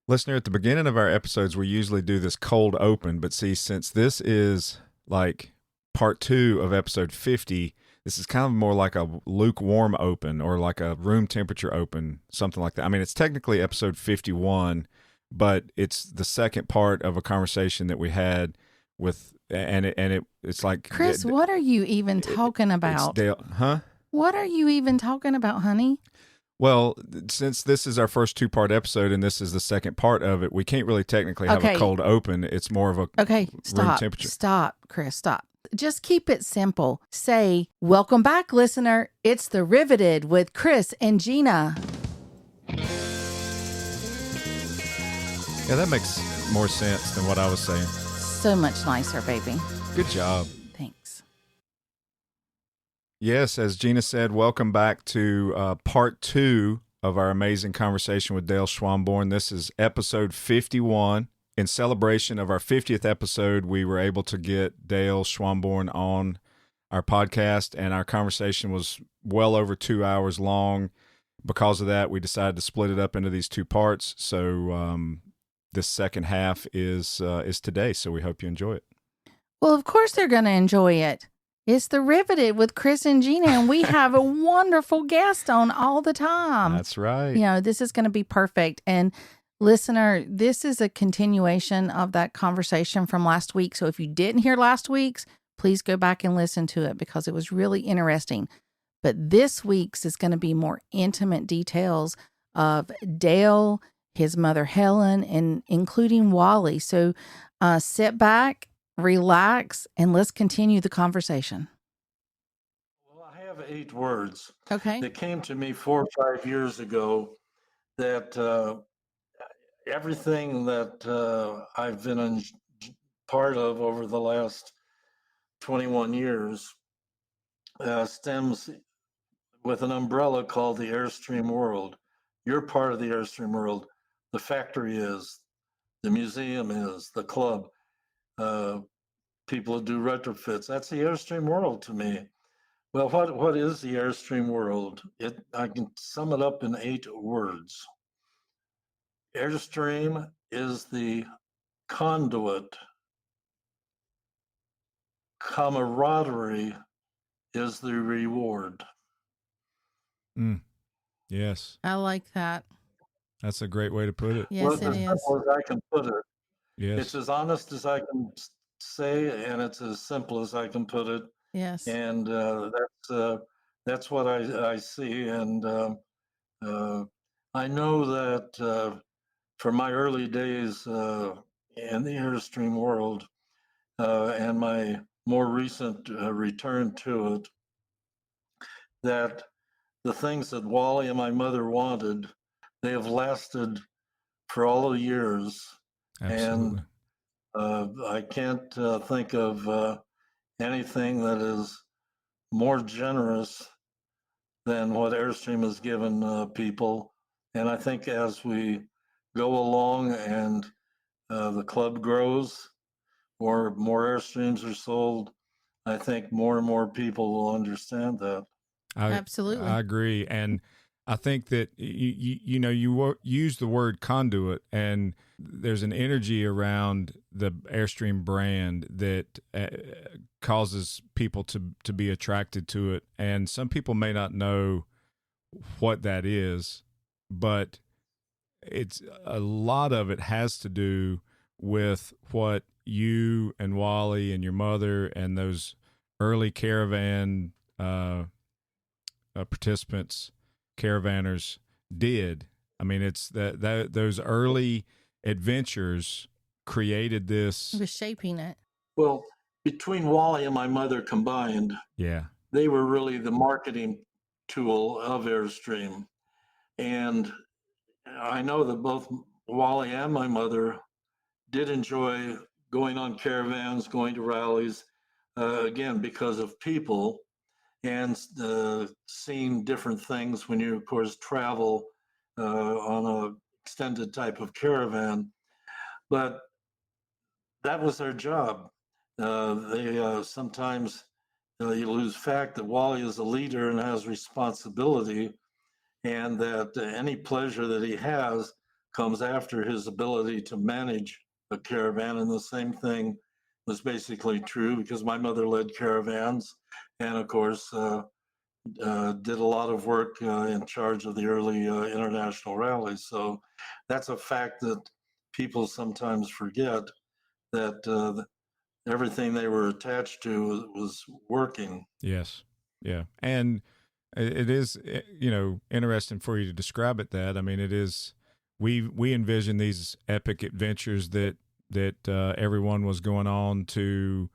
Listener, at the beginning of our episodes, we usually do this cold open, but see, since this is like part two of episode 50, this is kind of more like a lukewarm open or like a room temperature open, something like that. I mean, it's technically episode 51, but it's the second part of a conversation that we had with, it's like, Chris, what are you even talking it's about? Dale, huh? What are you even talking about, honey? Well, since this is our first two-part episode and this is the second part of it, we can't really technically have a cold open. It's more of a room temperature. Stop, Chris, stop. Just keep it simple. Say, welcome back, listener. It's The Riveted with Chris and Gina. Yeah, that makes more sense than what I was saying. So much nicer, baby. Good job. Thanks. Yes, as Gina said, welcome back to part two of our amazing conversation with Dale Schwamborn. This is episode 51. In celebration of our 50th episode, we were able to get Dale Schwamborn on our podcast, and our conversation was well over 2 hours long. Because of that, we decided to split it up into these two parts. So this second half is today, so we hope you enjoy it. Well, of course they're going to enjoy it. It's The Riveted with Chris and Gina, and we have a wonderful guest on all the time. That's right. You know, this is going to be perfect. And listener, this is a continuation of that conversation from last week. So if you didn't hear last week's, please go back and listen to it because it was really interesting. But this week's is going to be more intimate details of Dale, his mother Helen, and including Wally. So sit back, relax, and let's continue the conversation. Well, I have 8 words. Okay. That came to me 4 or 5 years ago that everything that I've been part of over the last 21 years stems with an umbrella called the Airstream world. You're part of the Airstream world. The factory is, the museum is, the club. People who do retrofits. That's the Airstream world to me. Well, what is the Airstream world? I can sum it up in 8 words. Airstream is the conduit. Camaraderie is the reward. Yes. I like that. That's a great way to put it. Yes, it is. As simple as I can put it. Yes. It's as honest as I can say, and it's as simple as I can put it. Yes. And that's what I see. And I know that from my early days in the Airstream world and my more recent return to it, that the things that Wally and my mother wanted, they have lasted for all the years. Absolutely. And I can't think of anything that is more generous than what Airstream has given people. And I think as we go along and the club grows or more Airstreams are sold, I think more and more people will understand that. Absolutely. I agree. And I think that, you use the word conduit, and there's an energy around the Airstream brand that causes people to be attracted to it. And some people may not know what that is, but it's a lot of it has to do with what you and Wally and your mother and those early caravan participants, caravanners did. I mean, it's that those early adventures created this. It was shaping it. Well, between Wally and my mother combined, Yeah, they were really the marketing tool of Airstream. And I know that both Wally and my mother did enjoy going on caravans, going to rallies, again, because of people and seeing different things when you, of course, travel on an extended type of caravan. But that was their job. They sometimes you lose fact that Wally is a leader and has responsibility, and that any pleasure that he has comes after his ability to manage a caravan. And the same thing was basically true because my mother led caravans and, of course, did a lot of work in charge of the early international rallies. So that's a fact that people sometimes forget, that everything they were attached to was working. Yes. Yeah. And it is, interesting for you to describe it that. I mean, it is, we envision these epic adventures that everyone was going on to,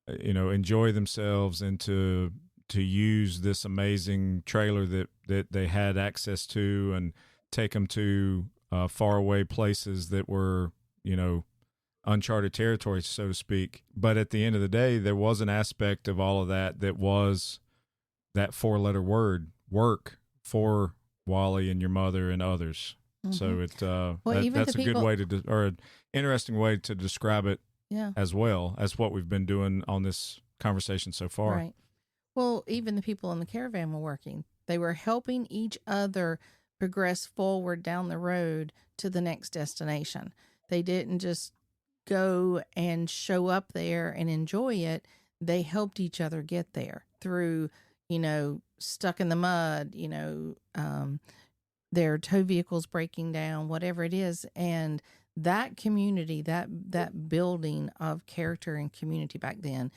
enjoy themselves and to use this amazing trailer that they had access to and take them to faraway places that were, uncharted territory, so to speak. But at the end of the day, there was an aspect of all of that was that 4-letter word, work, for Wally and your mother and others. Mm-hmm. So that's a good way or an interesting way to describe it. Yeah. As well as what we've been doing on this conversation so far. Right. Well, even the people in the caravan were working. They were helping each other progress forward down the road to the next destination. They didn't just go and show up there and enjoy it. They helped each other get there through, stuck in the mud, their tow vehicles breaking down, whatever it is. And that community, that building of character and community back then,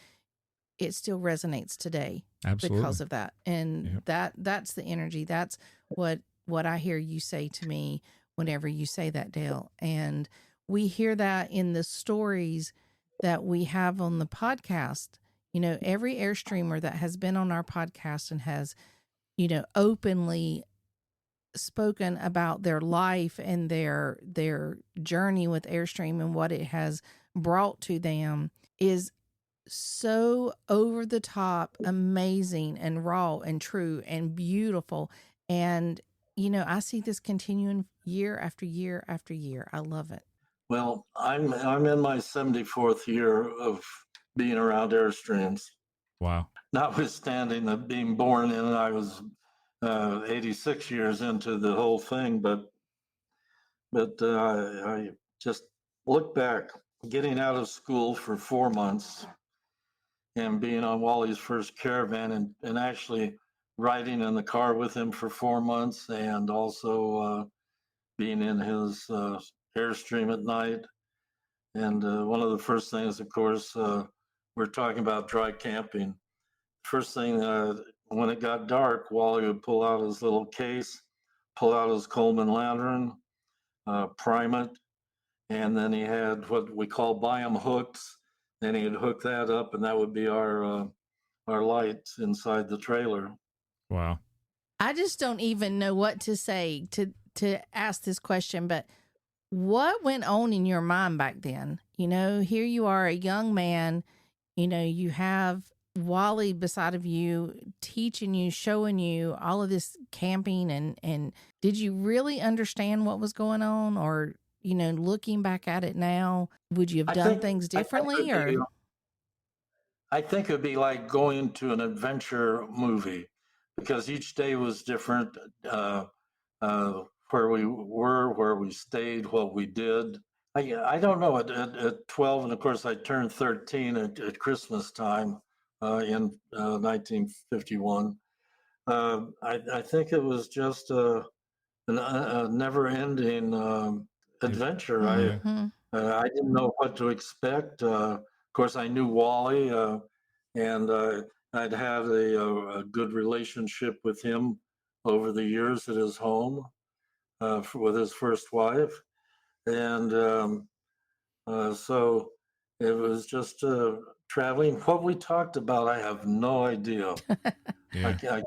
it still resonates today. Absolutely. Because of that. And that's the energy. That's what I hear you say to me whenever you say that, Dale. And we hear that in the stories that we have on the podcast. Every Airstreamer that has been on our podcast and has, openly spoken about their life and their journey with Airstream and what it has brought to them is so over the top, amazing and raw and true and beautiful. And, I see this continuing year after year after year. I love it. Well, I'm in my 74th year of being around Airstreams. Wow. Notwithstanding that being born in, I was 86 years into the whole thing, but I just look back, getting out of school for 4 months and being on Wally's first caravan and actually riding in the car with him for 4 months, and also being in his Airstream at night. And one of the first things, of course, we're talking about dry camping. First thing, when it got dark, Wally would pull out his little case, pull out his Coleman lantern, prime it, and then he had what we call biome hooks. Then he'd hook that up, and that would be our lights inside the trailer. Wow. I just don't even know what to say to ask this question, but what went on in your mind back then? Here you are, a young man, you have Wally beside of you, teaching you, showing you all of this camping, and did you really understand what was going on? Or, looking back at it now, would you have done things differently? I think it'd be like going to an adventure movie, because each day was different. Where we were, where we stayed, what we did. I don't know, at 12, and of course I turned 13 at Christmas time in 1951. I think it was just a never-ending adventure. Mm-hmm. I didn't know what to expect. Of course, I knew Wally, and I'd had a good relationship with him over the years at his home. With his first wife, and so it was just traveling. What we talked about, I have no idea. Yeah.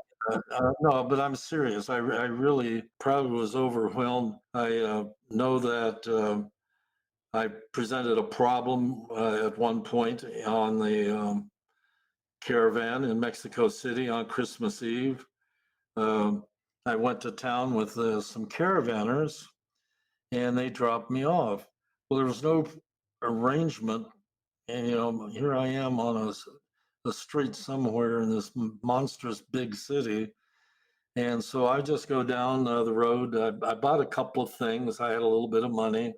No, but I'm serious. I really probably was overwhelmed. I know that I presented a problem at one point on the caravan in Mexico City on Christmas Eve. I went to town with some caravanners, and they dropped me off. Well, there was no arrangement, and here I am on a street somewhere in this monstrous big city, And so I just go down the road. I bought a couple of things. I had a little bit of money,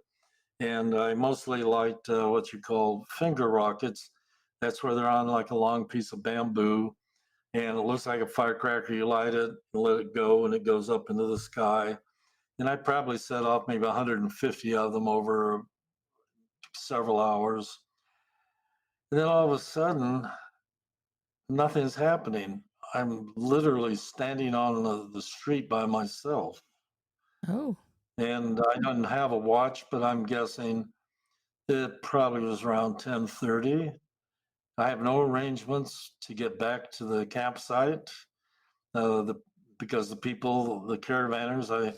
and I mostly liked what you call finger rockets. That's where they're on like a long piece of bamboo, and it looks like a firecracker. You light it, and let it go, and it goes up into the sky. And I probably set off maybe 150 of them over several hours. And then all of a sudden, nothing's happening. I'm literally standing on the street by myself. Oh. And I didn't have a watch, but I'm guessing it probably was around 10:30. I have no arrangements to get back to the campsite. Because the people, the caravanners, I'm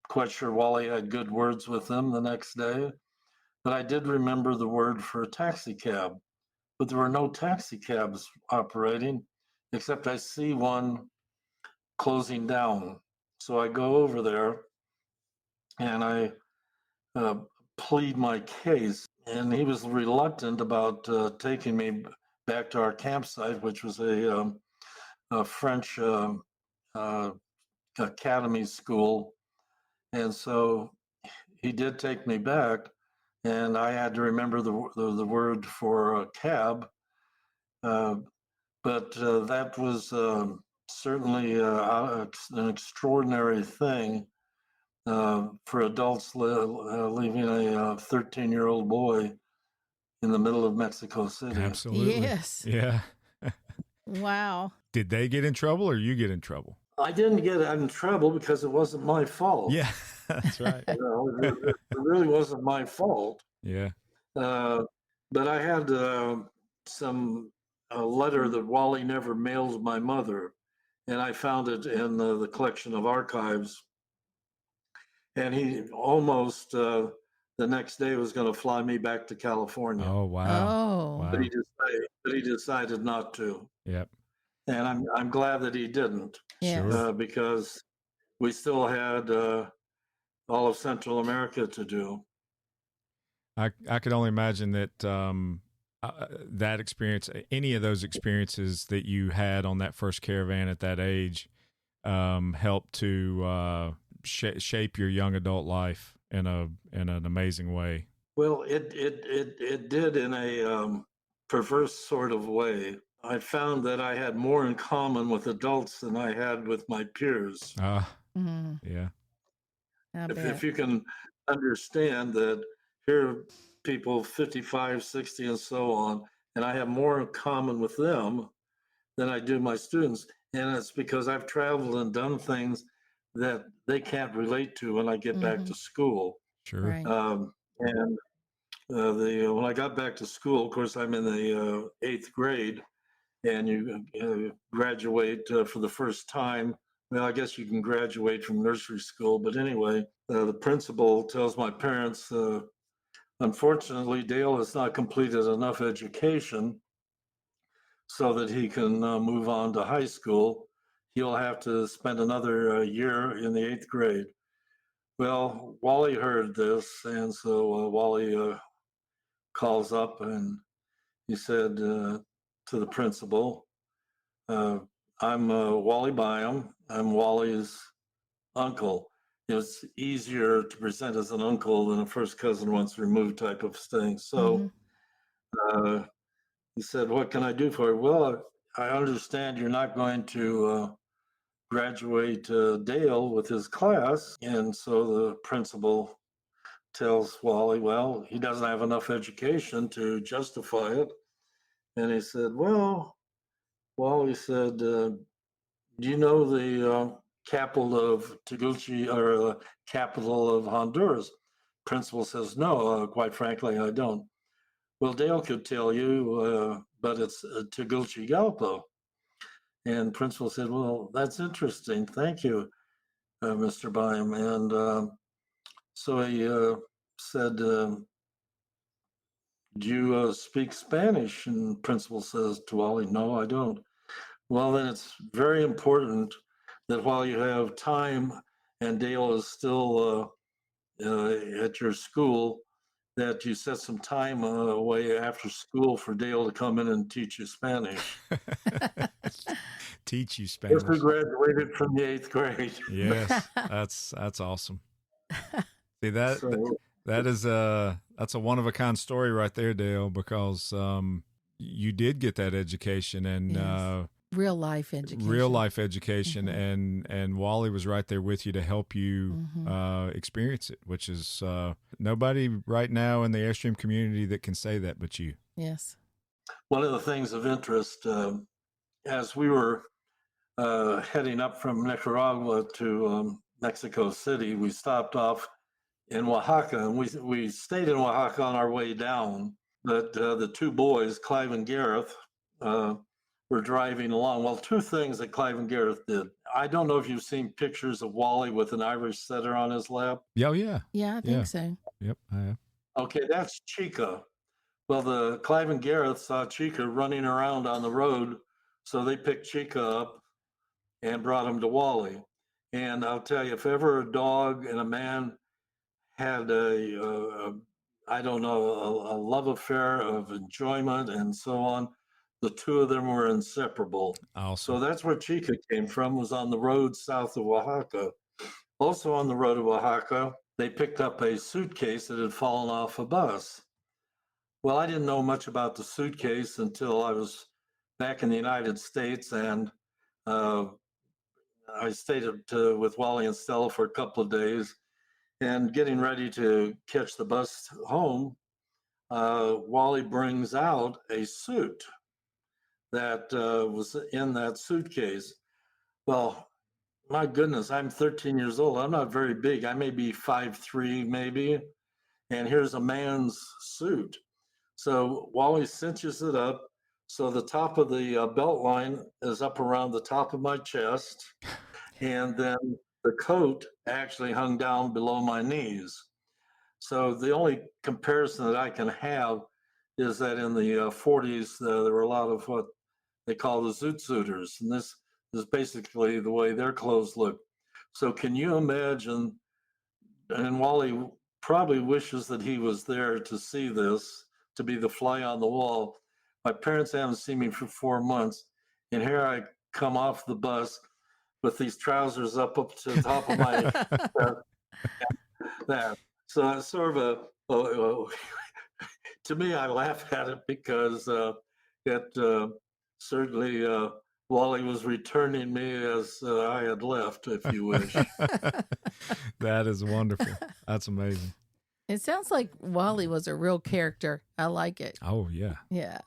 quite sure Wally had good words with them the next day. But I did remember the word for a taxi cab. But there were no taxi cabs operating, except I see one closing down. So I go over there and I plead my case. And he was reluctant about taking me back to our campsite, which was a French uh, academy school. And so he did take me back, and I had to remember the word for a cab. But that was certainly an extraordinary thing for adults leaving a 13-year-old boy in the middle of Mexico City. Absolutely. Yes. Yeah. Wow. Did they get in trouble or you get in trouble? I didn't get in trouble because it wasn't my fault. Yeah, that's right. It really wasn't my fault. Yeah. But I had a letter that Wally never mailed my mother, and I found it in the collection of archives. And he almost the next day was going to fly me back to California. Oh, wow. Oh. Wow. But he decided not to. Yep. And I'm glad that he didn't. Yes. Sure. Because we still had all of Central America to do. I could only imagine that that experience, any of those experiences that you had on that first caravan at that age, helped to shape your young adult life in an amazing way. Well, it did in a perverse sort of way. I found that I had more in common with adults than I had with my peers. Yeah. If you can understand that here are people 55, 60, and so on, and I have more in common with them than I do my students. And it's because I've traveled and done things that they can't relate to when I get back to school. Sure. Right. And when I got back to school, of course, I'm in the 8th grade, and you graduate for the first time. Well, I guess you can graduate from nursery school, but anyway, the principal tells my parents, unfortunately, Dale has not completed enough education so that he can move on to high school. He'll have to spend another year in the 8th grade. Well, Wally heard this, and so Wally calls up and he said to the principal, I'm Wally Byam. I'm Wally's uncle. It's easier to present as an uncle than a first cousin once removed type of thing. So he said, what can I do for you? Well, I understand you're not going to graduate Dale with his class. And so the principal tells Wally, well, he doesn't have enough education to justify it. And he said, well, Wally said, do you know the capital of Tegucigalpa or capital of Honduras? Principal says, no, quite frankly, I don't. Well, Dale could tell you, but it's Tegucigalpa. And principal said, well, that's interesting. Thank you, Mr. Byam. And so he said, do you speak Spanish? And principal says to Wally, no, I don't. Well, then it's very important that while you have time and Dale is still at your school, that you set some time away after school for Dale to come in and teach you Spanish. teach you Guess who Spanish. graduated from the 8th grade? Yes, that's awesome. See So, that is that's a one of a kind story right there, Dale, because you did get that education and Yes. Real life real education. life education, and Wally was right there with you to help you experience it, which is nobody right now in the Airstream community that can say that but you. Yes. one of the things of interest, as we were heading up from Nicaragua to Mexico City, we stopped off in Oaxaca, and we stayed in Oaxaca on our way down. But the two boys, Clive and Gareth, were driving along. Well, two things that Clive and Gareth did. I don't know if you've seen pictures of Wally with an Irish setter on his lap. Yeah, oh, yeah. Yeah, I think so. Yep, I have. Okay, that's Chica. Well, the Clive and Gareth saw Chica running around on the road, so they picked Chica up and brought him to Wally. And I'll tell you, if ever a dog and a man had I don't know, a love affair of enjoyment and so on, the two of them were inseparable. Awesome. So that's where Chica came from, was on the road south of Oaxaca. Also on the road of Oaxaca, they picked up a suitcase that had fallen off a bus. Well, I didn't know much about the suitcase until I was back in the United States, and I stayed with Wally and Stella for a couple of days. And getting ready to catch the bus home, Wally brings out a suit that was in that suitcase. Well, my goodness, I'm 13 years old. I'm not very big. I may be 5'3", maybe. And here's a man's suit. So Wally cinches it up. So the top of the belt line is up around the top of my chest. And then the coat actually hung down below my knees. So the only comparison that I can have is that in the 40s, there were a lot of what they call the zoot suiters. And this is basically the way their clothes look. So can you imagine, and Wally probably wishes that he was there to see this, to be the fly on the wall. My parents haven't seen me for 4 months, and here I come off the bus with these trousers up to the top of my that. So it's sort of to me, I laugh at it because it certainly Wally was returning me as I had left, if you wish. That is wonderful. That's amazing. It sounds like Wally was a real character. I like it. Oh, yeah. Yeah.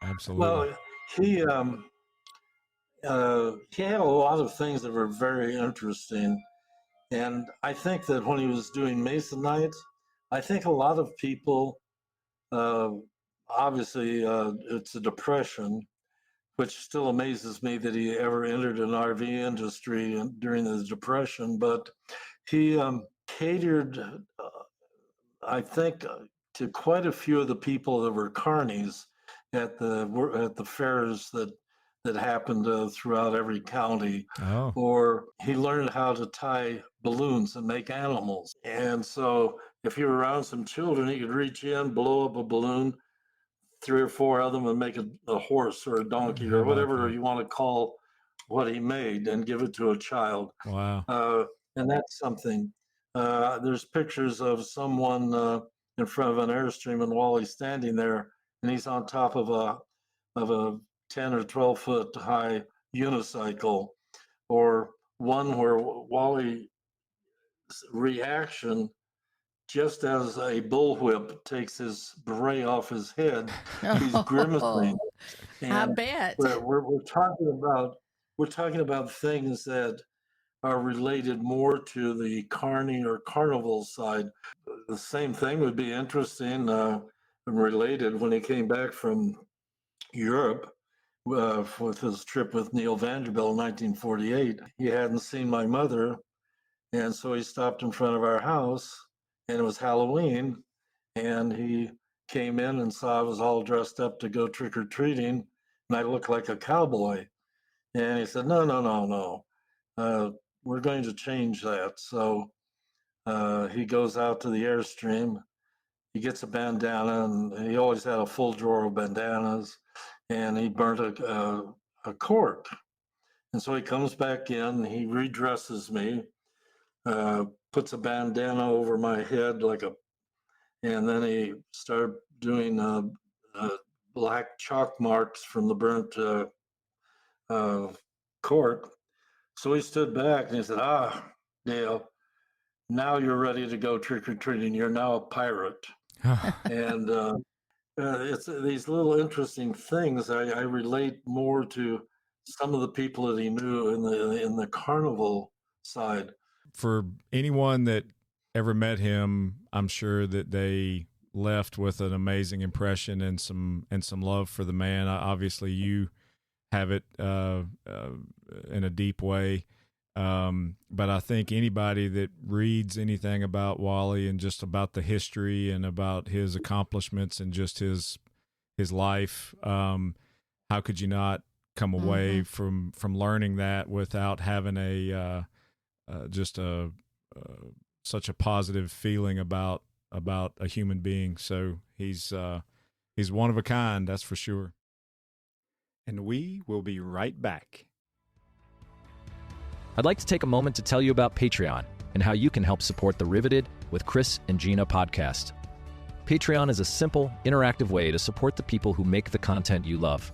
Absolutely. Well, he had a lot of things that were very interesting. And I think that when he was doing Mason Night, I think a lot of people, obviously, it's a depression, which still amazes me that he ever entered an RV industry during the depression. But he catered, I think, to quite a few of the people that were carnies at the fairs that happened throughout every county. Oh. Or he learned how to tie balloons and make animals. And so if you were around some children, he could reach in, blow up a balloon, 3 or 4 of them, and make a horse or a donkey How or about whatever that? you want to call what he made, and give it to a child. Wow. And that's something. There's pictures of someone in front of an Airstream and Wally standing there, and he's on top of a 10 or 12 foot high unicycle, or one where Wally's reaction, just as a bullwhip takes his beret off his head, he's grimacing. I And bet. we're talking about things that are related more to the carny or carnival side. The same thing would be interesting and related when he came back from Europe with his trip with Neil Vanderbilt in 1948. He hadn't seen my mother, and so he stopped in front of our house, and it was Halloween, and he came in and saw I was all dressed up to go trick or treating, and I looked like a cowboy. And he said, "No, no, no, no. We're going to change that." So he goes out to the Airstream. He gets a bandana, and he always had a full drawer of bandanas, and he burnt a cork. And so he comes back in, he redresses me, uh, puts a bandana over my head and then he started doing uh, black chalk marks from the burnt uh, cork. So he stood back and he said, Dale, now you're ready to go trick or treating. You're now a pirate. And it's these little interesting things. I relate more to some of the people that he knew in the carnival side. For anyone that ever met him, I'm sure that they left with an amazing impression and some love for the man. Obviously, you have it in a deep way. But I think anybody that reads anything about Wally and just about the history and about his accomplishments and just his life, how could you not come away from learning that without having a just a such a positive feeling about a human being? So he's one of a kind, that's for sure. And we will be right back. I'd like to take a moment to tell you about Patreon and how you can help support the Riveted with Chris and Gina podcast. Patreon is a simple, interactive way to support the people who make the content you love.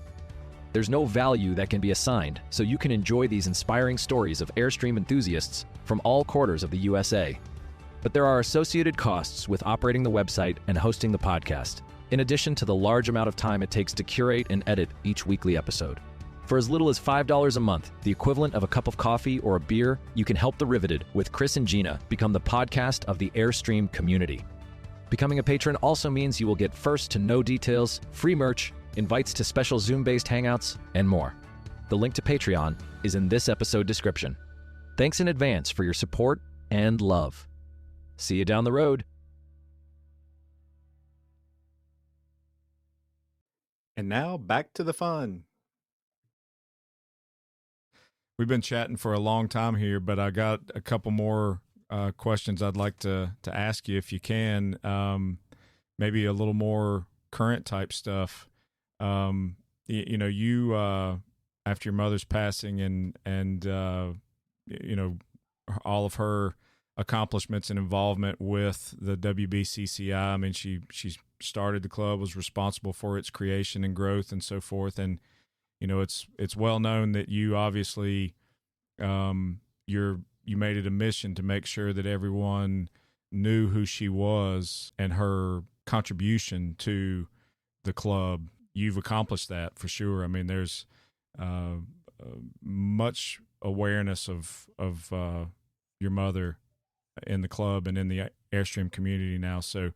There's no value that can be assigned, so you can enjoy these inspiring stories of Airstream enthusiasts from all quarters of the USA. But there are associated costs with operating the website and hosting the podcast, in addition to the large amount of time it takes to curate and edit each weekly episode. For as little as $5 a month, the equivalent of a cup of coffee or a beer, you can help the Riveted with Chris and Gina become the podcast of the Airstream community. Becoming a patron also means you will get first-to-know details, free merch, invites to special Zoom-based hangouts, and more. The link to Patreon is in this episode description. Thanks in advance for your support and love. See you down the road. And now back to the fun. We've been chatting for a long time here, but I got a couple more questions I'd like to ask you if you can. Maybe a little more current type stuff. You after your mother's passing and all of her accomplishments and involvement with the WBCCI. I mean, she started the club, was responsible for its creation and growth and so forth. And it's well known that you obviously you made it a mission to make sure that everyone knew who she was and her contribution to the club. You've accomplished that for sure. I mean, there's much awareness of your mother in the club and in the Airstream community now. So,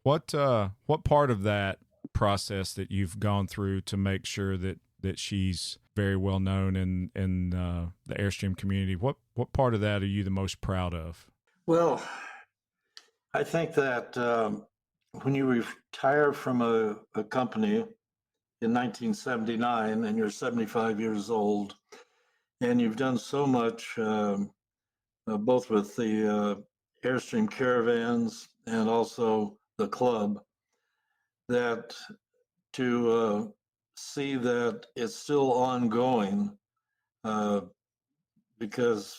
what part of that process that you've gone through to make sure that she's very well known in the Airstream community, what part of that are you the most proud of? Well, I think that when you retire from a company in 1979 and you're 75 years old and you've done so much, both with the Airstream caravans and also the club, that to see that it's still ongoing, because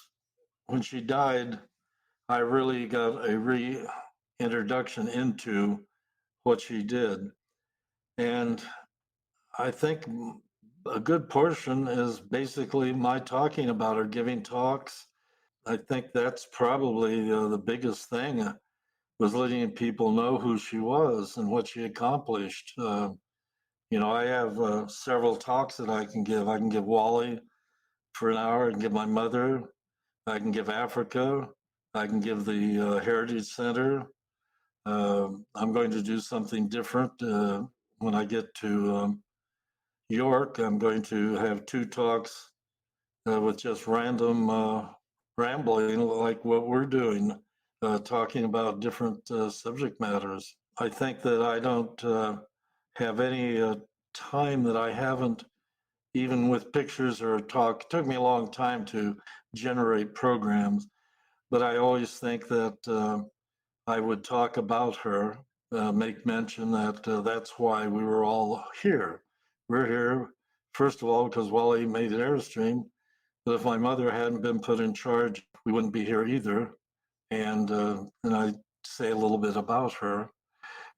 when she died, I really got a reintroduction into what she did. And I think a good portion is basically my talking about her, giving talks. I think that's probably the biggest thing, was letting people know who she was and what she accomplished. I have several talks that I can give. I can give Wally for an hour. I can give my mother. I can give Africa. I can give the Heritage Center. I'm going to do something different when I get to York. I'm going to have 2 talks with just random rambling, like what we're doing, talking about different subject matters. I think that I don't have any time that I haven't, even with pictures or a talk. It took me a long time to generate programs, but I always think that I would talk about her, make mention that that's why we were all here. We're here first of all, because Wally made Airstream. But if my mother hadn't been put in charge, we wouldn't be here either. And I say a little bit about her.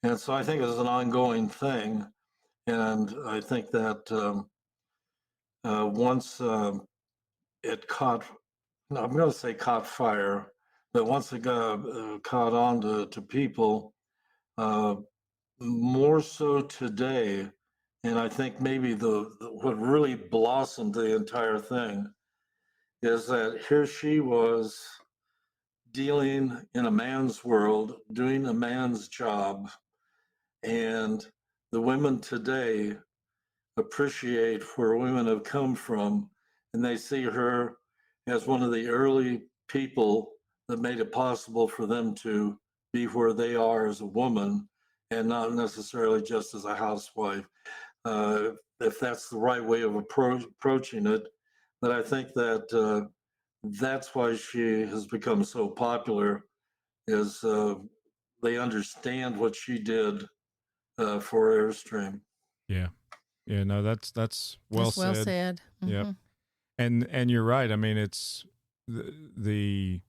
And so I think it's an ongoing thing. And I think that once it caught, no, I'm going to say caught fire, but once it got caught on to people, uh, more so today, and I think maybe what really blossomed the entire thing is that here she was dealing in a man's world, doing a man's job, and the women today appreciate where women have come from, and they see her as one of the early people that made it possible for them to be where they are as a woman and not necessarily just as a housewife. If that's the right way of approaching it, but I think that that's why she has become so popular is they understand what she did for Airstream. Yeah. Yeah, no, that's well That's well said. said. Yep. Mhm. And you're right. I mean, it's the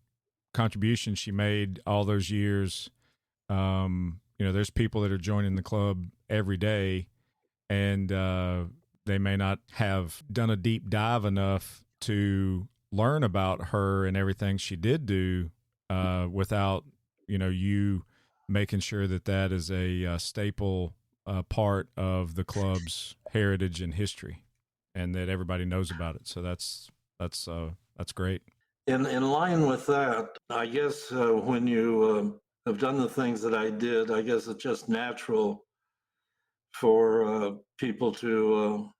contribution she made all those years. There's people that are joining the club every day, and they may not have done a deep dive enough to learn about her and everything she did do without, you making sure that is a staple part of the club's heritage and history, and that everybody knows about it. So that's great. In line with that, I guess when you have done the things that I did, I guess it's just natural for people to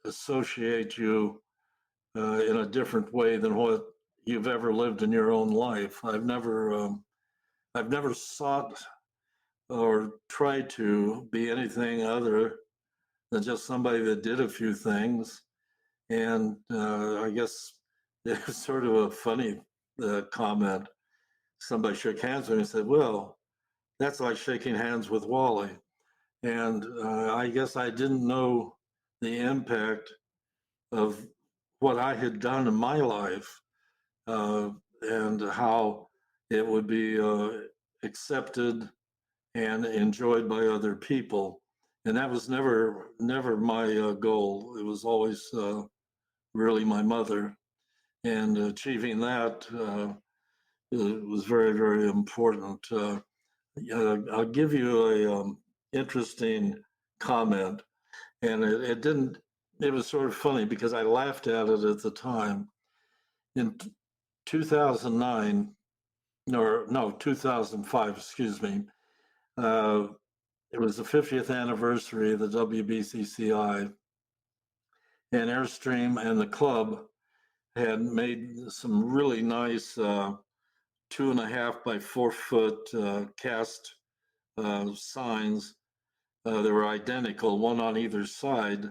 associate you in a different way than what you've ever lived in your own life. I've never sought or tried to be anything other than just somebody that did a few things. And I guess it was sort of a funny comment. Somebody shook hands with me and said, "Well, that's like shaking hands with Wally." And I guess I didn't know the impact of what I had done in my life and how it would be accepted and enjoyed by other people. And that was never my goal. It was always really my mother. And achieving that was very, very important. I'll give you a interesting comment, and it didn't. It was sort of funny because I laughed at it at the time. In 2009, or no, 2005, excuse me. Uh, it was the 50th anniversary of the WBCCI, and Airstream and the club had made some really nice 2.5 by 4 foot cast signs. They were identical, one on either side,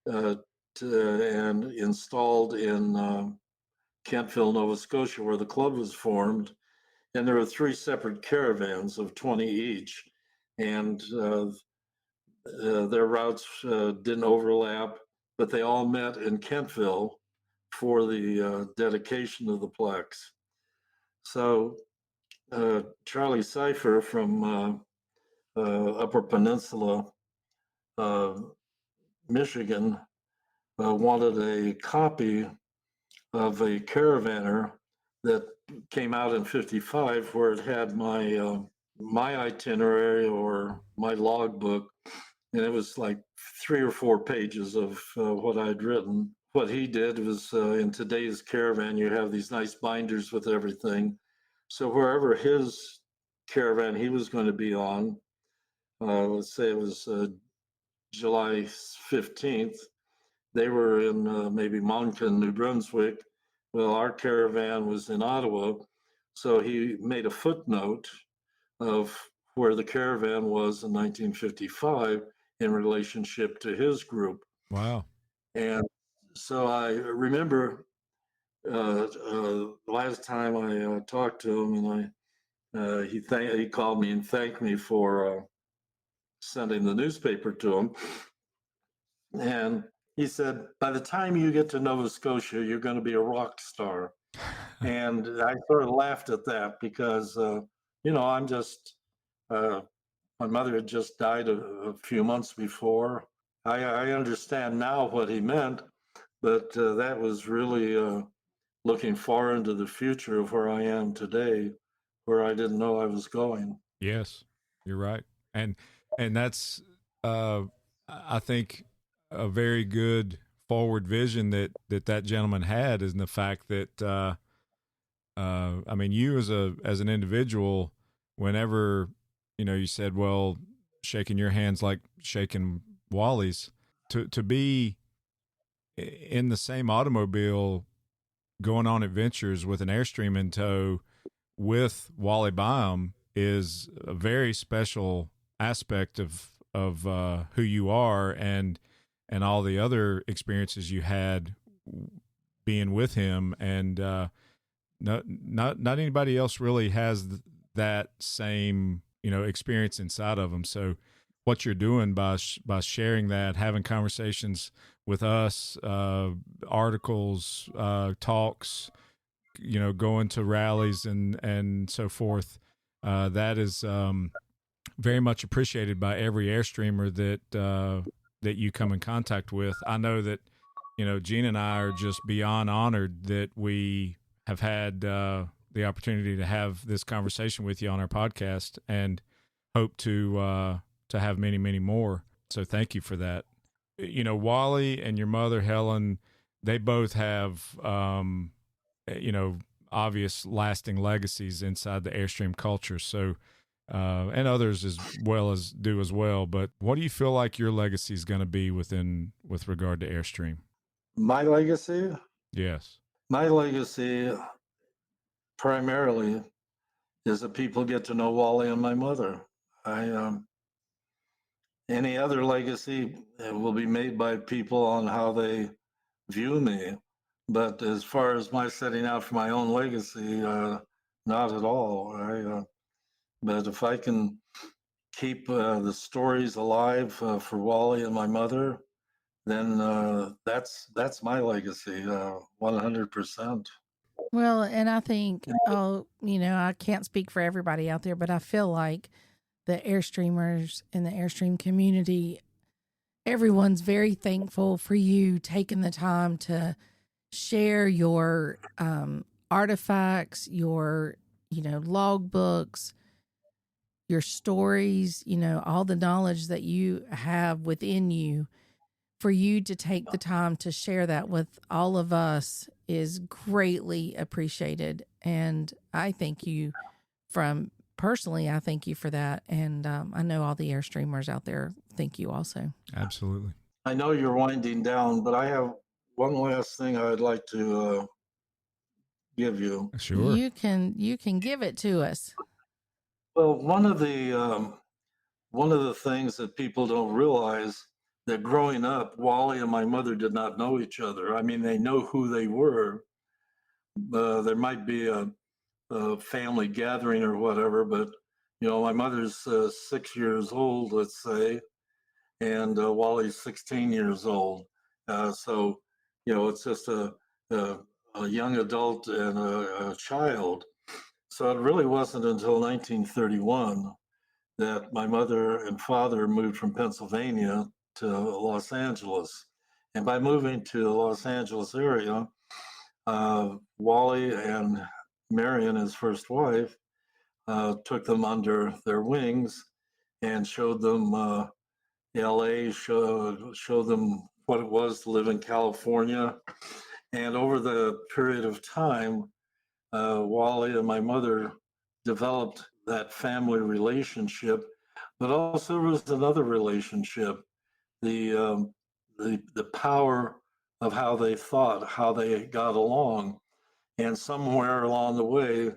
and installed in Kentville, Nova Scotia, where the club was formed. And there were 3 separate caravans of 20 each, and their routes didn't overlap, but they all met in Kentville for the dedication of the plex. So Charlie Cipher from Upper Peninsula, Michigan, wanted a copy of a Caravaner that came out in '55, where it had my itinerary or my logbook, and it was like 3 or 4 pages of what I'd written. What he did was in today's Caravan, you have these nice binders with everything. So wherever his caravan he was going to be on, let's say it was July 15th, they were in maybe Moncton, New Brunswick. Well, our caravan was in Ottawa. So he made a footnote of where the caravan was in 1955 in relationship to his group. Wow. And so I remember last time I talked to him, and he called me and thanked me for sending the newspaper to him. And he said, by the time you get to Nova Scotia, you're going to be a rock star. And I sort of laughed at that because, I'm just, my mother had just died a few months before. I understand now what he meant, but that was really looking far into the future of where I am today, where I didn't know I was going. Yes, you're right. And that's I think a very good forward vision that gentleman had is in the fact that I mean, you as an individual, whenever you said, well, shaking your hands like shaking Wally's, to be in the same automobile going on adventures with an Airstream in tow with Wally Byam is a very special aspect of who you are and all the other experiences you had being with him, and not anybody else really has that same experience inside of them. So what you're doing by sharing that, having conversations with us, articles, talks, going to rallies and so forth, that is very much appreciated by every Airstreamer that you come in contact with. I know that Gina and I are just beyond honored that we have had the opportunity to have this conversation with you on our podcast, and hope to have many, many more. So thank you for that. Wally and your mother, Helen, they both have, obvious lasting legacies inside the Airstream culture. So, and others as well. But what do you feel like your legacy is going to be with regard to Airstream? My legacy? Yes. My legacy primarily is that people get to know Wally and my mother. Any other legacy will be made by people on how they view me. But as far as my setting out for my own legacy, not at all. But if I can keep the stories alive for Wally and my mother, then that's my legacy, 100%. Well, and I think, I can't speak for everybody out there, but I feel like the Airstreamers in the Airstream community, everyone's very thankful for you taking the time to share your artifacts, your, logbooks, your stories, all the knowledge that you have within you. For you to take the time to share that with all of us is greatly appreciated. And I thank you personally, I thank you for that. And I know all the Airstreamers out there thank you also. Absolutely. I know you're winding down, but I have one last thing I'd like to give you. Sure. You can give it to us. Well, one of the things that people don't realize, that growing up, Wally and my mother did not know each other. I mean, they know who they were. There might be a family gathering or whatever, but my mother's 6 years old, let's say, and Wally's 16 years old. So it's just a young adult and a child. So it really wasn't until 1931 that my mother and father moved from Pennsylvania to Los Angeles. And by moving to the Los Angeles area, Wally and Marion, his first wife, took them under their wings and showed them LA, showed them what it was to live in California. And over the period of time, Wally and my mother developed that family relationship, but also there was another relationship, the power of how they thought, how they got along. And somewhere along the way,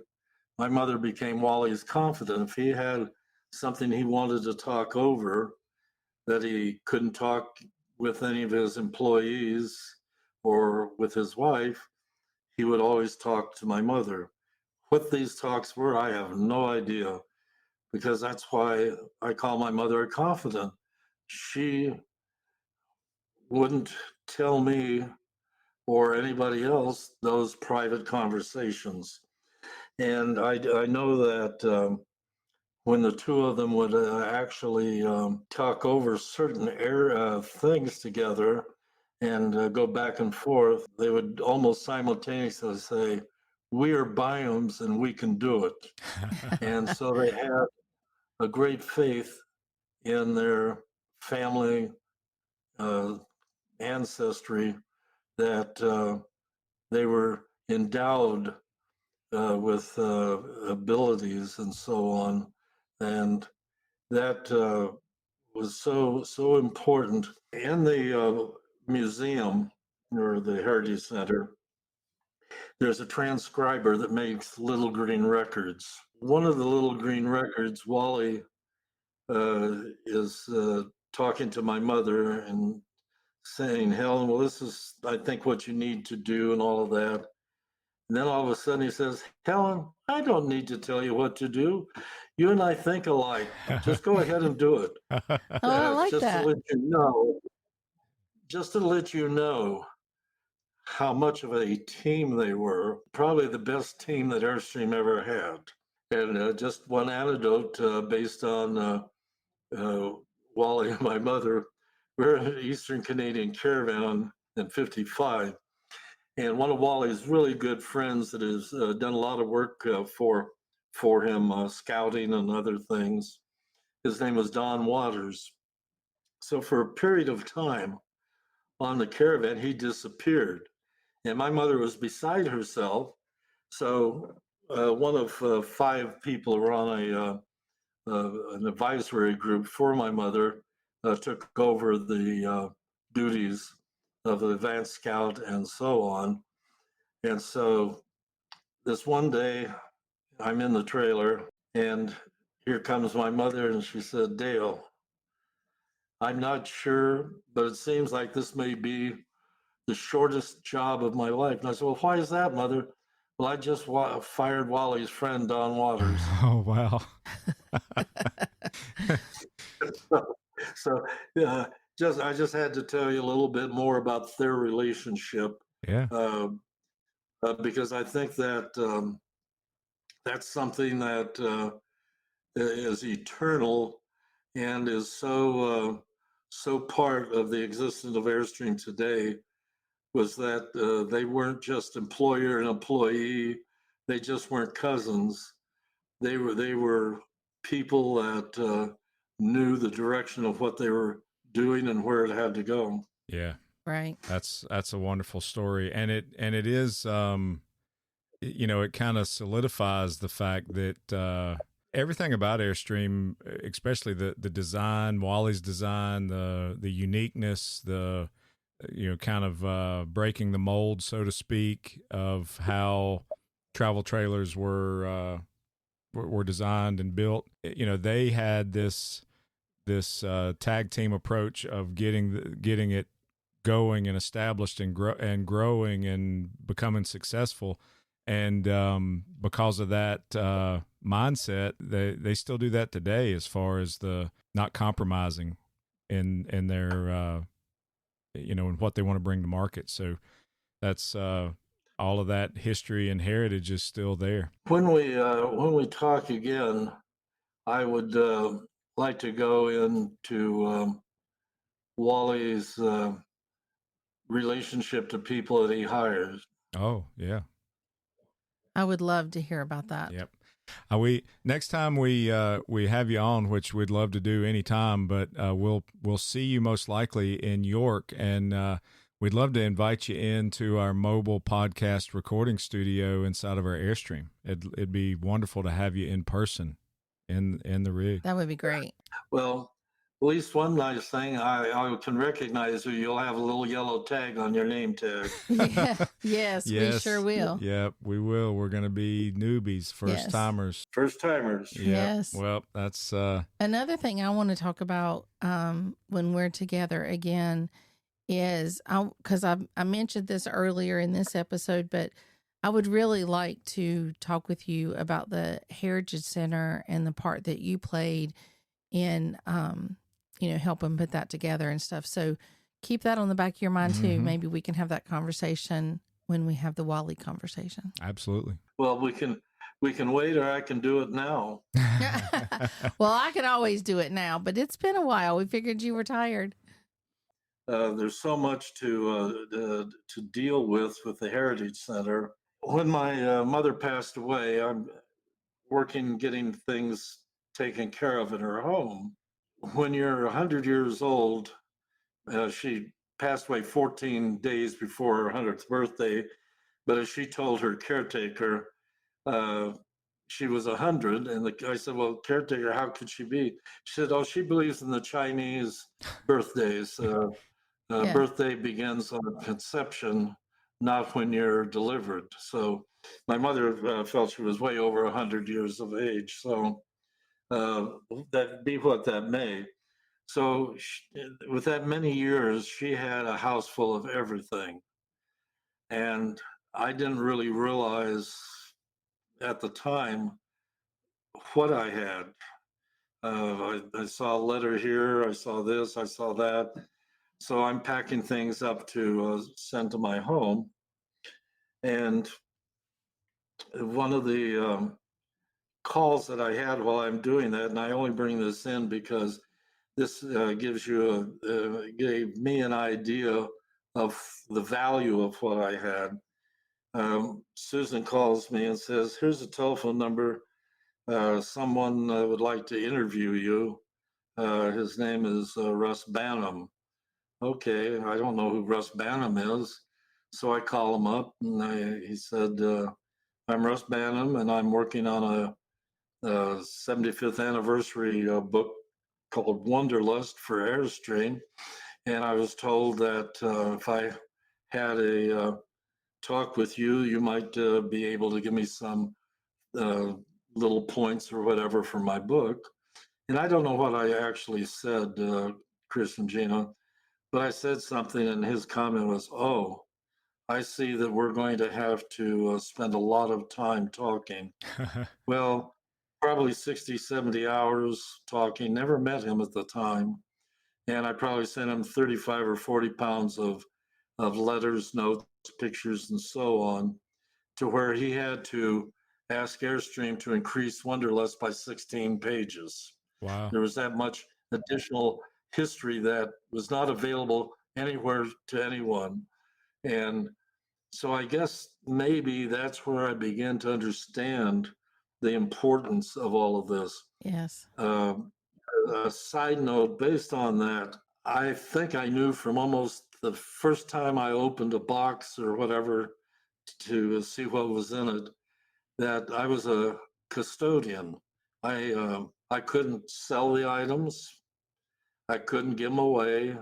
my mother became Wally's confidant. If he had something he wanted to talk over that he couldn't talk with any of his employees or with his wife, he would always talk to my mother. What these talks were, I have no idea, because that's why I call my mother a confidant. She wouldn't tell me or anybody else those private conversations. And I know that when the two of them would actually talk over certain things together and go back and forth, they would almost simultaneously say, "We are biomes and we can do it." And so they had a great faith in their family uh, ancestry that they were endowed with abilities and so on, and that was so important. In the museum or the Heritage Center, there's a transcriber that makes little green records. One of the little green records, Wally is talking to my mother and saying, "Helen, well, this is, I think, what you need to do," and all of that. And then all of a sudden he says, "Helen, I don't need to tell you what to do. You and I think alike. Just go ahead and do it." Oh, I like Just to that. let you know, just to let you know how much of a team they were. Probably the best team that Airstream ever had. And just one anecdote based on uh, Wally and my mother. We're in an Eastern Canadian caravan in '55. And one of Wally's really good friends that has done a lot of work for him, scouting and other things. His name was Don Waters. So for a period of time on the caravan, he disappeared, and my mother was beside herself. So one of five people were on an advisory group for my mother, took over the duties of the advanced scout and so on. And so this one day, I'm in the trailer, and here comes my mother, and she said, "Dale, I'm not sure, but it seems like this may be the shortest job of my life." And I said, "Well, why is that, Mother?" "Well, I just fired Wally's friend, Don Waters." Oh, wow. So, uh, I just had to tell you a little bit more about their relationship, Yeah. uh, because I think that that's something that is eternal and is so part of the existence of Airstream today, was that they weren't just employer and employee. They just weren't cousins. They were people that knew the direction of what they were doing and where it had to go. Yeah. Right. That's a wonderful story. And it is, it kind of solidifies the fact that, everything about Airstream, especially the design, Wally's design, the uniqueness, the kind of breaking the mold, so to speak, of how travel trailers were designed and built. They had this tag team approach of getting it going and established and growing and becoming successful. And because of that mindset, they still do that today, as far as the not compromising in their in what they want to bring to market. So that's all of that history and heritage is still there. When we talk again, I would like to go into Wally's relationship to people that he hires. Oh, yeah. I would love to hear about that. Yep. We next time we have you on, which we'd love to do anytime, but we'll see you most likely in York, and we'd love to invite you into our mobile podcast recording studio inside of our Airstream. It'd be wonderful to have you in person in the rig. That would be great. Well, at least one nice thing, I can recognize you. You'll have a little yellow tag on your name tag. Yeah. Yes, we sure will. Yep, we will. We're going to be newbies, first timers. First timers. Yep. Yes. Well, that's another thing I want to talk about when we're together again is because I mentioned this earlier in this episode, but I would really like to talk with you about the Heritage Center and the part that you played in helping put that together and stuff. So Keep that on the back of your mind too. Mhm. Maybe we can have that conversation when we have the Wally conversation. Absolutely. Well, we can wait, or I can do it now. Well, I could always do it now, but it's been a while. We figured you were tired. There's so much to deal with the Heritage Center. When my mother passed away, I'm working getting things taken care of in her home. When you're 100 years old, she passed away 14 days before her 100th birthday. But as she told her caretaker, uh, she was 100. And I said, well, caretaker, how could she be? She said, oh, she believes in the Chinese birthdays. Yeah. Birthday begins on conception, not when you're delivered. So my mother felt she was way over 100 years of age. So that be what that may. So with that many years, she had a house full of everything. And I didn't really realize at the time what I had. I saw a letter here, I saw this, I saw that. So I'm packing things up to send to my home. And one of the calls that I had while I'm doing that, and I only bring this in because this gave me an idea of the value of what I had. Susan calls me and says, here's a telephone number. Someone would like to interview you. His name is Russ Banham. Okay, I don't know who Russ Banham is. So I call him up, and he said, I'm Russ Banham, and I'm working on a 75th anniversary book called Wanderlust for Airstream. And I was told that if I had a talk with you, you might be able to give me some little points or whatever for my book. And I don't know what I actually said, Chris and Gina, but I said something, and his comment was, oh, I see that we're going to have to spend a lot of time talking. Well, probably 60, 70 hours talking, never met him at the time. And I probably sent him 35 or 40 pounds of letters, notes, pictures, and so on, to where he had to ask Airstream to increase Wanderlust by 16 pages. Wow. There was that much additional history that was not available anywhere to anyone. And so I guess maybe that's where I began to understand the importance of all of this. Yes. A side note based on that, I think I knew from almost the first time I opened a box or whatever to see what was in it that I was a custodian. I couldn't sell the items, I couldn't give them away,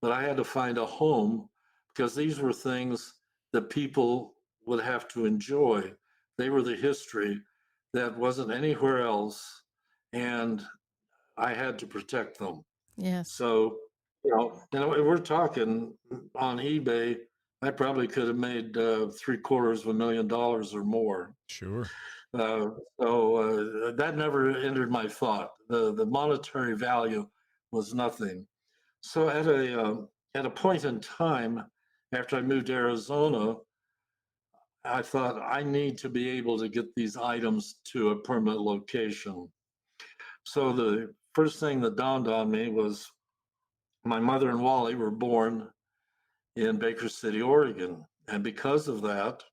but I had to find a home because these were things that people would have to enjoy. They were the history that wasn't anywhere else, and I had to protect them. Yes. So, we're talking on eBay. I probably could have made $750,000 or more. Sure. So that never entered my thought. The monetary value was nothing. So at a point in time, after I moved to Arizona, I thought I need to be able to get these items to a permanent location. So the first thing that dawned on me was my mother and Wally were born in Baker City, Oregon. And because of that,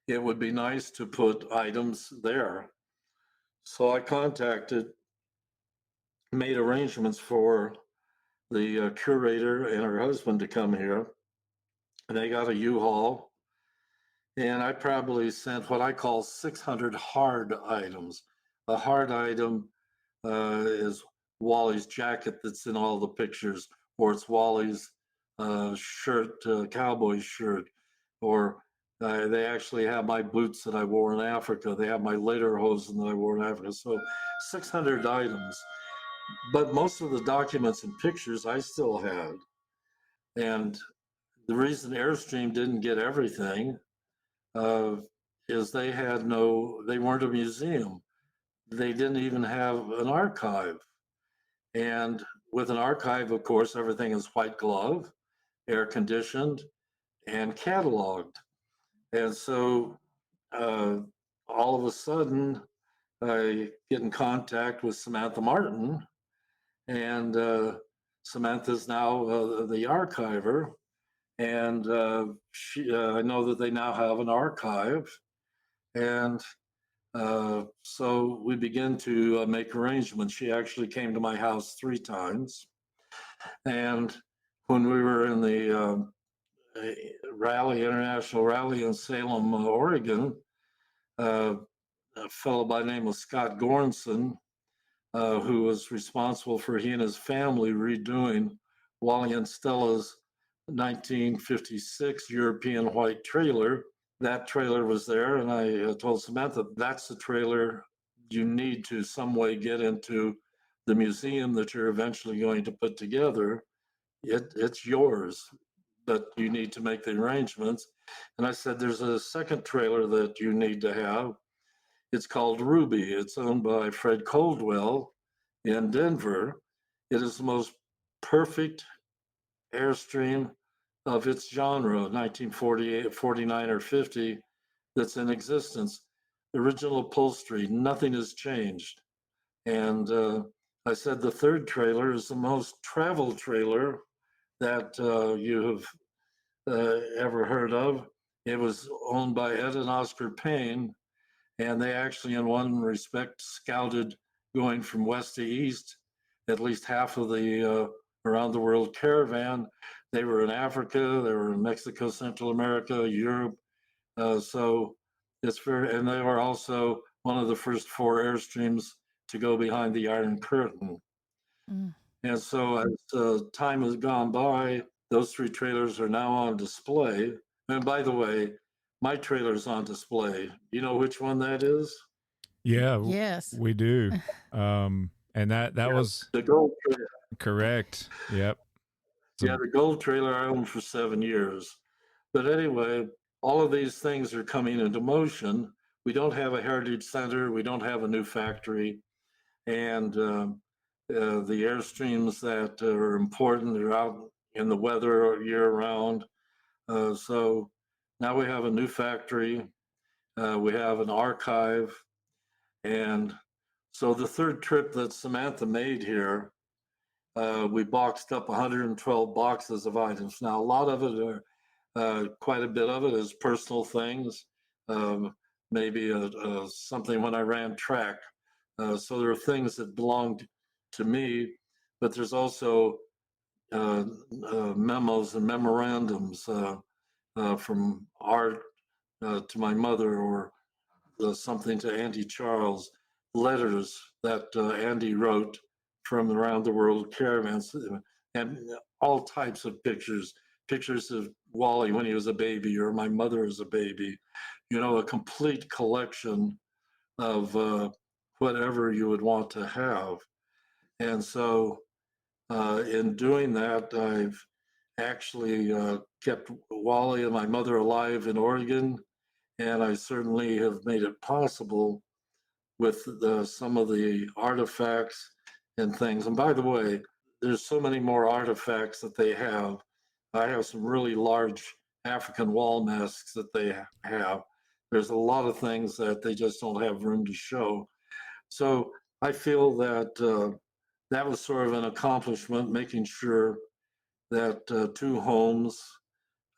it would be nice to put items there. So I made arrangements for the curator and her husband to come here. And they got a U-Haul. And I probably sent what I call 600 hard items. A hard item is Wally's jacket that's in all the pictures, or it's Wally's shirt, cowboy shirt, or they actually have my boots that I wore in Africa. They have my lederhosen that I wore in Africa. So 600 items. But most of the documents and pictures I still had. And the reason Airstream didn't get everything is they weren't a museum. They didn't even have an archive. And with an archive, of course, everything is white glove, air conditioned, and cataloged. And so all of a sudden, I get in contact with Samantha Martin, and Samantha's now the archiver. And I know that they now have an archive. And so we begin to make arrangements. She actually came to my house 3 times. And when we were in the international rally in Salem, Oregon, a fellow by the name of Scott Goranson, who was responsible for he and his family redoing Wally and Stella's 1956 European white trailer. That trailer was there, and I told Samantha, that's the trailer you need to some way get into the museum that you're eventually going to put together. It's yours, but you need to make the arrangements. And I said, there's a second trailer that you need to have. It's called Ruby. It's owned by Fred Coldwell in Denver. It is the most perfect Airstream of its genre, 1948, 49, or 50, that's in existence. Original upholstery, nothing has changed. And I said the third trailer is the most traveled trailer that you have ever heard of. It was owned by Ed and Oscar Payne, and they actually, in one respect, scouted going from west to east, at least half of the around the world caravan. They were in Africa, they were in Mexico, Central America, Europe. So it's very, and they were also one of the first 4 Airstreams to go behind the Iron Curtain. Mm. And so as time has gone by, those 3 trailers are now on display. And by the way, my trailer's on display. You know which one that is? Yeah. Yes. We do. And that was the gold trailer. Correct. Yep. Yeah, the gold trailer I owned for 7 years. But anyway, all of these things are coming into motion. We don't have a heritage center. We don't have a new factory. And the Airstreams that are important are out in the weather year round. So now we have a new factory. We have an archive. And so the third trip that Samantha made here, we boxed up 112 boxes of items. Now, a lot of it are, quite a bit of it is personal things, maybe something when I ran track. So there are things that belonged to me, but there's also memos and memorandums from Art to my mother, or something to Andy Charles, letters that Andy wrote from around the world caravans, and all types of pictures of Wally when he was a baby, or my mother as a baby, a complete collection of whatever you would want to have. And so in doing that, I've actually kept Wally and my mother alive in Oregon, and I certainly have made it possible with some of the artifacts and things. And by the way, there's so many more artifacts that they have. I have some really large African wall masks that they have. There's a lot of things that they just don't have room to show. So I feel that that was sort of an accomplishment, making sure that 2 homes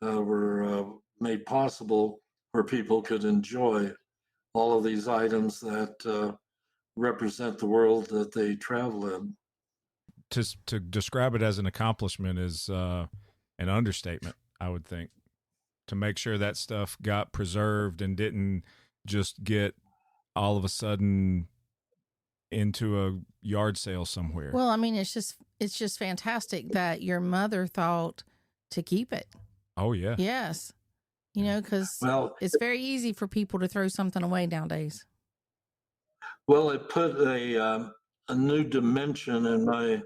were made possible where people could enjoy all of these items that represent the world that they travel in. To describe it as an accomplishment is an understatement, I would think. To make sure that stuff got preserved and didn't just get all of a sudden into a yard sale somewhere. Well, I mean, it's just fantastic that your mother thought to keep it. Oh yeah. Yes. Because it's very easy for people to throw something away nowadays. Well, it put a new dimension in my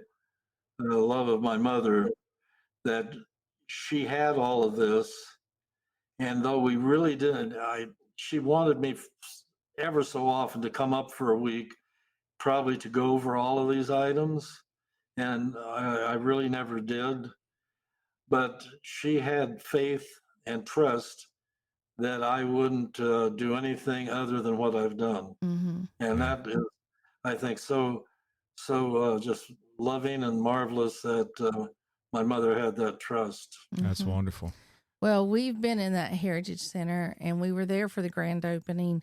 love of my mother, that she had all of this, and though we really didn't, she wanted me ever so often to come up for a week, probably to go over all of these items. and I really never did. But she had faith and trust that I wouldn't do anything other than what I've done, Mm-hmm. and Yeah. that is, I think, so just loving and marvelous that my mother had that trust. That's Mm-hmm. wonderful. Well, we've been in that Heritage Center, and we were there for the grand opening.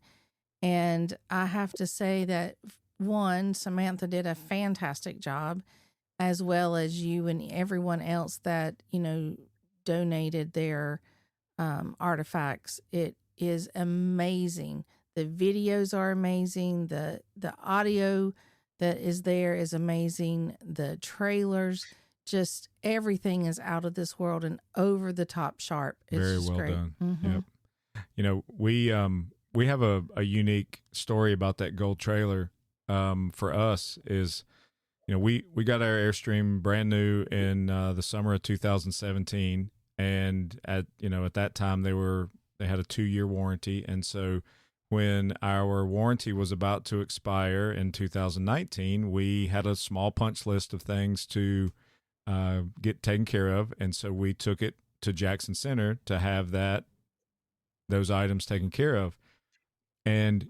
And I have to say that, one, Samantha did a fantastic job, as well as you and everyone else that, donated their artifacts. It is amazing. The videos are amazing. The audio that is there is amazing. The trailers, just everything is out of this world and over the top sharp. It's Very just well great. done. Mm-hmm. Yep. We have a unique story about that gold trailer. For us is, we got our Airstream brand new in the summer of 2017, and at that time they had a 2-year warranty, and so when our warranty was about to expire in 2019, we had a small punch list of things to get taken care of, and so we took it to Jackson Center to have those items taken care of. And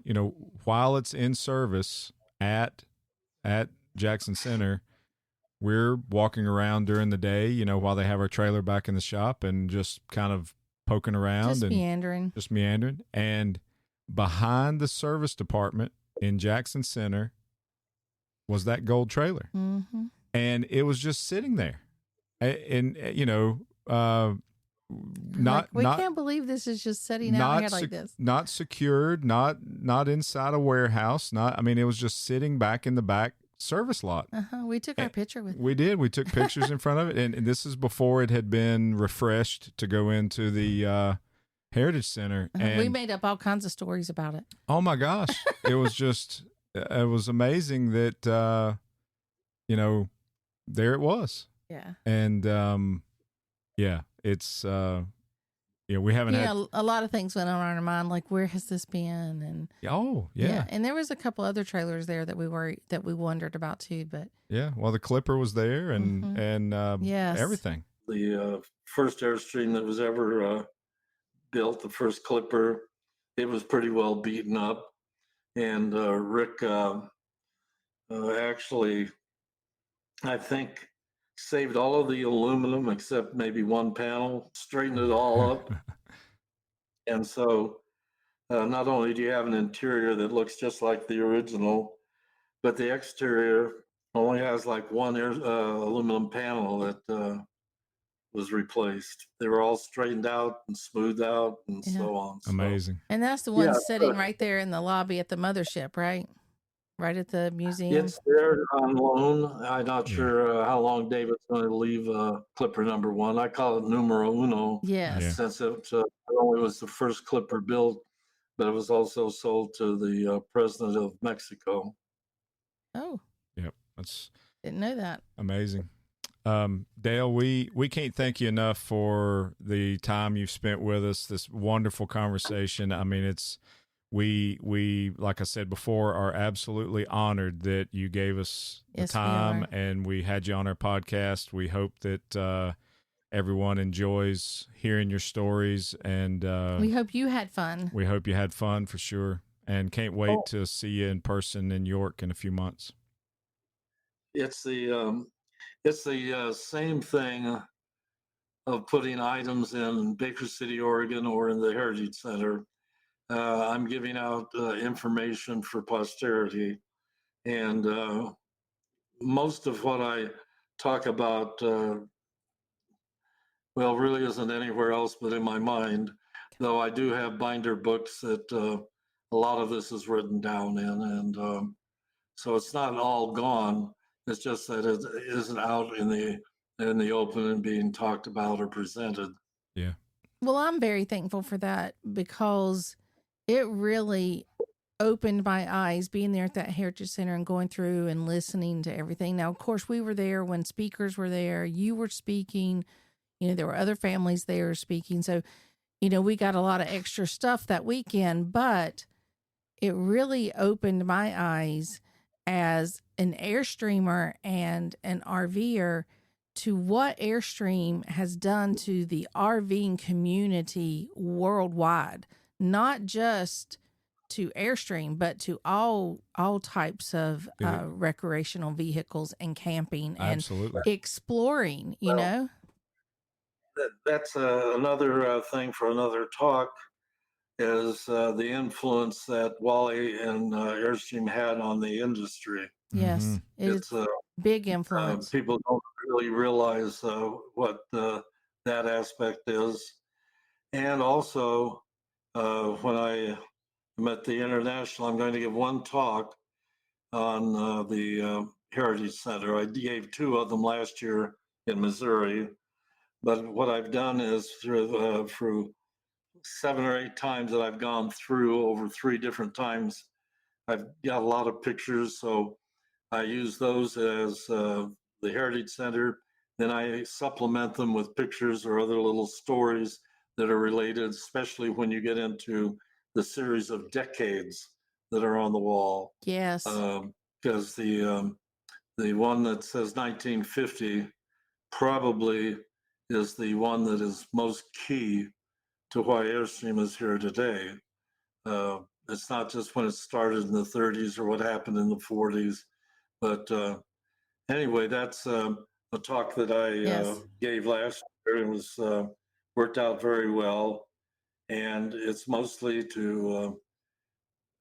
while it's in service at Jackson Center, we're walking around during the day, while they have our trailer back in the shop, and just kind of poking around Just and meandering. And behind the service department in Jackson Center was that gold trailer. Mm-hmm. And it was just sitting there. And We can't believe this is just sitting out here like this. Not secured, not inside a warehouse. It was just sitting back in the back service lot. We took our picture with it. We did. We took pictures in front of it, and this is before it had been refreshed to go into the Heritage Center. And we made up all kinds of stories about it. oh my gosh, it was amazing that there it was. Yeah. And it's we haven't had a lot of things went on in our mind, like where has this been, and and there was a couple other trailers there that we wondered about too, but well, the Clipper was there, and yes, everything. The first Airstream that was ever built, the first Clipper, it was pretty well beaten up, and Rick actually, I think, saved all of the aluminum except maybe one panel, straightened it all up. And so not only do you have an interior that looks just like the original, but the exterior only has like one aluminum panel that was replaced. They were all straightened out and smoothed out and so on. Amazing. And that's the one sitting right there in the lobby at the mothership, right? Right at the museum. It's there on loan. I'm not sure how long David's going to leave Clipper number 1. I call it numero uno. Yes. Since it not only was the first Clipper built, but it was also sold to the president of Mexico. Oh. Yep. That's didn't know that. Amazing. Dale, we can't thank you enough for the time you've spent with us, this wonderful conversation. We like I said before, are absolutely honored that you gave us the time and we had you on our podcast. We hope that everyone enjoys hearing your stories, and we hope you had fun. We hope you had fun for sure, and can't wait to see you in person in York in a few months. It's the same thing of putting items in Baker City, Oregon, or in the Heritage Center. I'm giving out information for posterity, and most of what I talk about, really isn't anywhere else but in my mind, though I do have binder books that a lot of this is written down in, and so it's not all gone. It's just that it isn't out in the open and being talked about or presented. Yeah. Well, I'm very thankful for that, because it really opened my eyes being there at that Heritage Center and going through and listening to everything. Now, of course, we were there when speakers were there. You were speaking. There were other families there speaking. So, we got a lot of extra stuff that weekend, but it really opened my eyes as an Airstreamer and an RVer to what Airstream has done to the RVing community worldwide, not just to Airstream, but to all types of recreational vehicles and camping and Absolutely. exploring, you Well, know? That's another thing for another talk, is the influence that Wally and Airstream had on the industry. Yes, It's it's big influence. people don't really realize what that aspect is. And also, when I am at the International, I'm going to give one talk on the Heritage Center. I gave two of them last year in Missouri. But what I've done is through 7 or 8 times that I've gone through over 3 different times, I've got a lot of pictures. So I use those as the Heritage Center. Then I supplement them with pictures or other little stories that are related, especially when you get into the series of decades that are on the wall. Yes. Because the one that says 1950 probably is the one that is most key to why Airstream is here today. It's not just when it started in the 30s or what happened in the 40s, but anyway, that's a talk that I gave last year and was worked out very well. And it's mostly to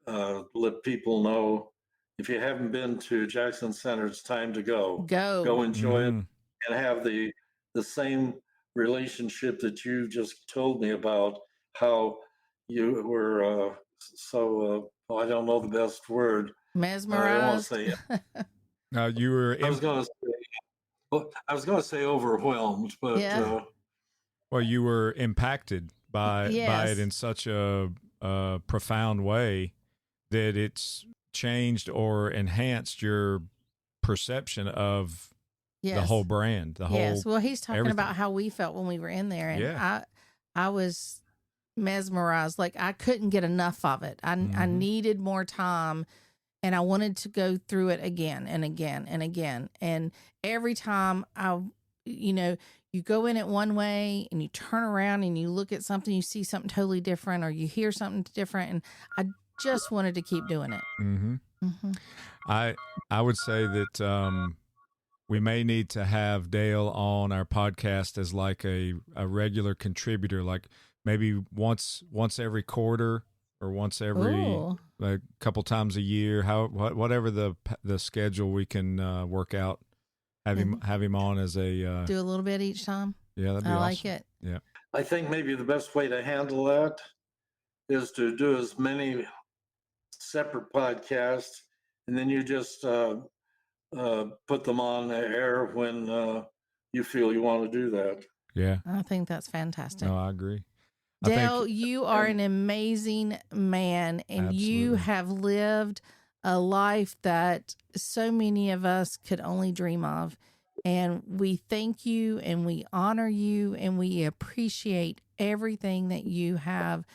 let people know, if you haven't been to Jackson Center, it's time to go. Go enjoy it and have the same relationship that you just told me about, how you were I don't know the best word. Mesmerized. I don't want to say. You were. I was going to say overwhelmed, but well, you were impacted by it in such a profound way that it's changed or enhanced your perception of the whole brand, the whole. Yes, well, he's talking everything. about how we felt when we were in there, and I was mesmerized. Like, I couldn't get enough of it. I needed more time, and I wanted to go through it again and again and again. And every time you go in it one way and you turn around and you look at something, you see something totally different, or you hear something different, and I just wanted to keep doing it. I would say that we may need to have Dale on our podcast as like a regular contributor, like maybe once every quarter or once every a couple times a year, whatever the schedule we can work out. Have him on as a do a little bit each time. Yeah, that'd be awesome. Like it. Yeah, I think maybe the best way to handle that is to do as many separate podcasts, and then you just put them on the air when you feel you want to do that. Yeah, I think that's fantastic. No, I agree. Dale, you are an amazing man, and you have lived a life that so many of us could only dream of. And we thank you, and we honor you, and we appreciate everything that you have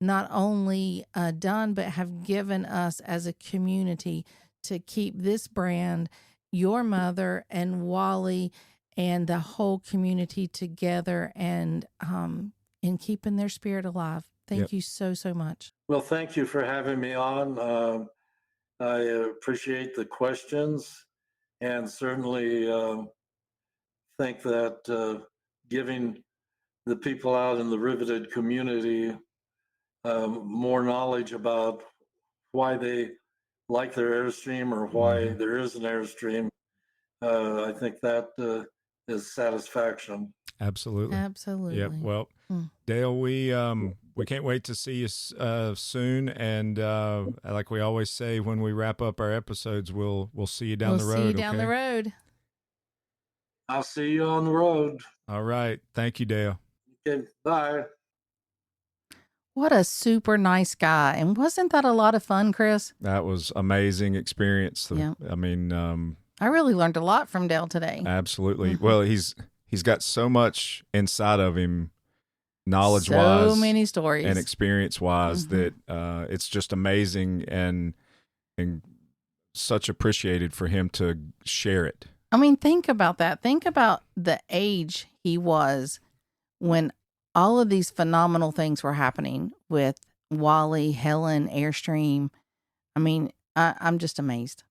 not only done, but have given us as a community to keep this brand, your mother and Wally, and the whole community together, and keeping their spirit alive. Thank you so much. Well, thank you for having me on. I appreciate the questions, and certainly think that giving the people out in the riveted community more knowledge about why they like their Airstream or why there is an Airstream, I think that is satisfaction. Absolutely. Yeah. Well, Dale, we can't wait to see you soon, and like we always say when we wrap up our episodes, we'll see you down the road. See you down the road. I'll see you on the road. All right. Thank you, Dale. Okay. Bye. What a super nice guy. And wasn't that a lot of fun, Chris? That was amazing experience. Yeah. I mean, I really learned a lot from Dale today. Absolutely. Well, he's got so much inside of him, knowledge-wise, so many stories, and experience-wise that it's just amazing and such appreciated for him to share it. I mean, think about that. Think about the age he was when all of these phenomenal things were happening with Wally, Helen, Airstream. I mean, I'm just amazed.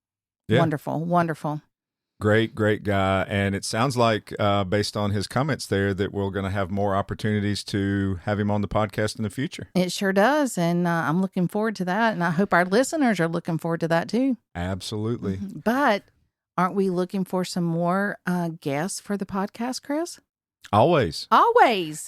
Yeah. Wonderful, wonderful. Great guy. And it sounds like, based on his comments there, that we're going to have more opportunities to have him on the podcast in the future. It sure does. And I'm looking forward to that. And I hope our listeners are looking forward to that too. Absolutely. Mm-hmm. But aren't we looking for some more guests for the podcast, Chris? Always.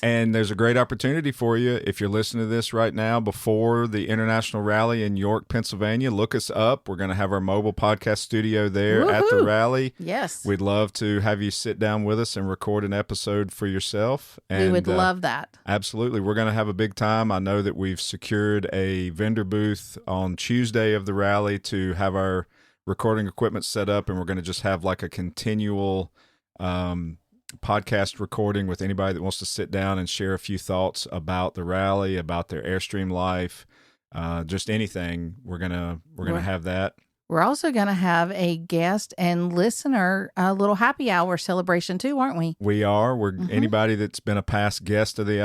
And there's a great opportunity for you. If you're listening to this right now before the International Rally in York, Pennsylvania, look us up. We're going to have our mobile podcast studio there Woohoo! At the rally. Yes. We'd love to have you sit down with us and record an episode for yourself. And we would love that. Absolutely. We're going to have a big time. I know that we've secured a vendor booth on Tuesday of the rally to have our recording equipment set up, and we're going to just have like a continual podcast recording with anybody that wants to sit down and share a few thoughts about the rally, about their Airstream life, just anything. We're gonna have that. We're also going to have a guest and listener little happy hour celebration too, aren't we? We are. We're anybody that's been a past guest of the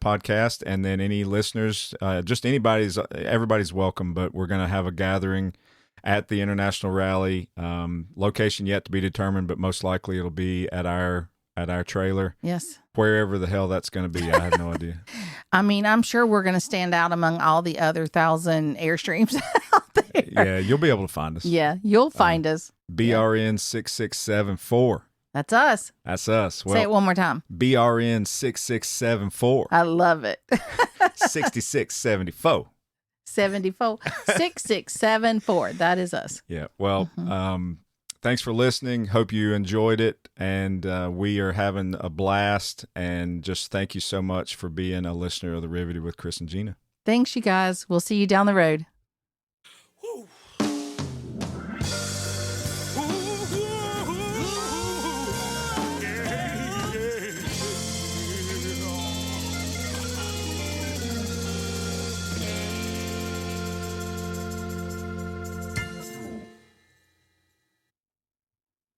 podcast, and then any listeners, just everybody's welcome. But we're going to have a gathering at the International Rally. Location yet to be determined, but most likely it'll be at our trailer. Yes. Wherever the hell that's going to be, I have no idea. I mean, I'm sure we're going to stand out among all the other 1,000 Airstreams out there. Yeah, you'll be able to find us. Yeah, you'll find us. BRN 6674. That's us. That's us. Well, say it one more time. BRN 6674. I love it. 6674. 74 6674. That is us. Yeah. Well, thanks for listening. Hope you enjoyed it. And we are having a blast. And just thank you so much for being a listener of The Riveted with Chris and Gina. Thanks, you guys. We'll see you down the road.